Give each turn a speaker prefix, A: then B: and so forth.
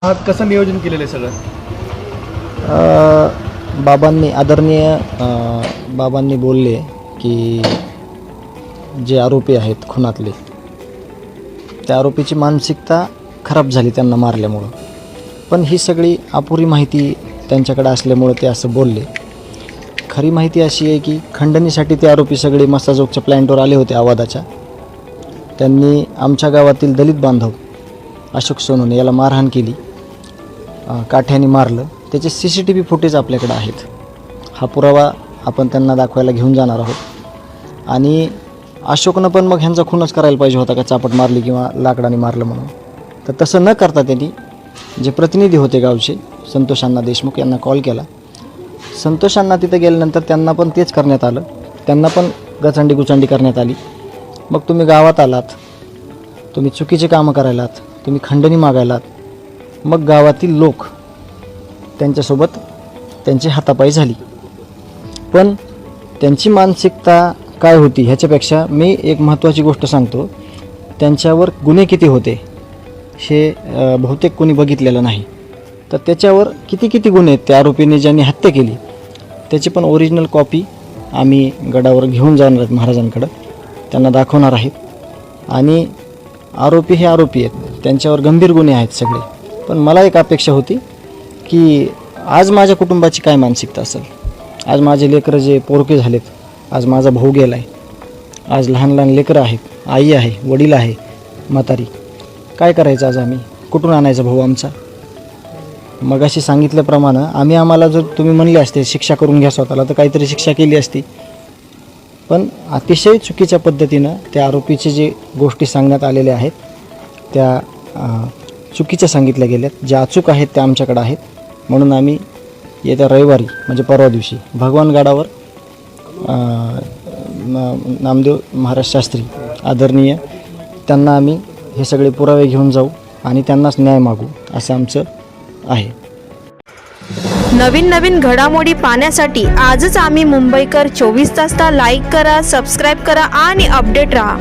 A: हा कसं नियोजन केलेलं आहे सगळं?
B: बाबांनी आदरणीय बाबांनी बोलले की जे आरोपी आहेत खुनातले, त्या आरोपीची मानसिकता खराब झाली त्यांना मारल्यामुळं. पण ही सगळी अपुरी माहिती त्यांच्याकडे असल्यामुळं ते असं बोलले. खरी माहिती अशी आहे की खंडणीसाठी ते आरोपी सगळे मस्साजोगच्या प्लॅन्टवर आले होते आवादाच्या. त्यांनी आमच्या गावातील दलित बांधव अशोक सोनवणे याला मारहाण केली, काठ्याने मारलं. त्याचे CCTV फुटेज आपल्याकडे आहेत. हा पुरावा आपण त्यांना दाखवायला घेऊन जाणार आहोत. आणि अशोकनं पण मग ह्यांचा खूनच करायला पाहिजे होता का, चापट मारली किंवा लाकडाने मारलं म्हणून. तर तसं न करता त्यांनी जे प्रतिनिधी होते गावचे संतोष अण्णा देशमुख यांना कॉल केला. संतोष अण्णा तिथे गेल्यानंतर त्यांना पण तेच करण्यात आलं. त्यांना पण गचंडी करण्यात आली. मग तुम्ही गावात आलात, तुम्ही चुकीचे कामं करायलात, तुम्ही खंडणी मागायलात. मग गावातील लोक त्यांच्यासोबत त्यांची हातापाई झाली. पण त्यांची मानसिकता काय होती ह्याच्यापेक्षा मी एक महत्त्वाची गोष्ट सांगतो. त्यांच्यावर गुन्हे किती होते हे बहुतेक कोणी बघितलेलं नाही. तर त्याच्यावर किती गुन्हे आहेत त्या आरोपीने ज्यांनी हत्या केली त्याची पण ओरिजिनल कॉपी आम्ही गडावर घेऊन जाणार आहेत महाराजांकडं, त्यांना दाखवणार आहेत. आणि आरोपी हे आरोपी आहेत, त्यांच्यावर गंभीर गुन्हे आहेत सगळे. पण मला एक अपेक्षा होती की आज माझ्या कुटुंबाची काय मानसिकता असेल. आज माझे लेकरं जे पोरके झालेत, आज माझा भाऊ गेला आहे, आज लहान लहान लेकरं आहेत, आई आहे, वडील आहे, म्हातारी. काय करायचं आज आम्ही, कुठून आणायचा भाऊ आमचा. मगाशी सांगितल्याप्रमाणे आम्हाला जर तुम्ही म्हणले असते शिक्षा करून घ्या स्वतःला, तर काहीतरी शिक्षा केली असती. पण अतिशय चुकीच्या पद्धतीनं त्या आरोपीचे जे गोष्टी सांगण्यात आलेल्या आहेत त्या चुकीच्या सांगितल्या गेल्यात. ज्या अचूक आहेत त्या आमच्याकडे आहेत. म्हणून आम्ही येत्या रविवारी म्हणजे परवा दिवशी भगवानगडावर नामदेव महाराज शास्त्री आदरणीय त्यांना आम्ही हे सगळे पुरावे घेऊन जाऊ आणि त्यांनाच न्याय मागू असं आमचं आहे.
C: नवीन घडामोडी पाहण्यासाठी आजच आम्ही मुंबईकर 24 तासला लाईक करा, सबस्क्राईब करा आणि अपडेट राहा.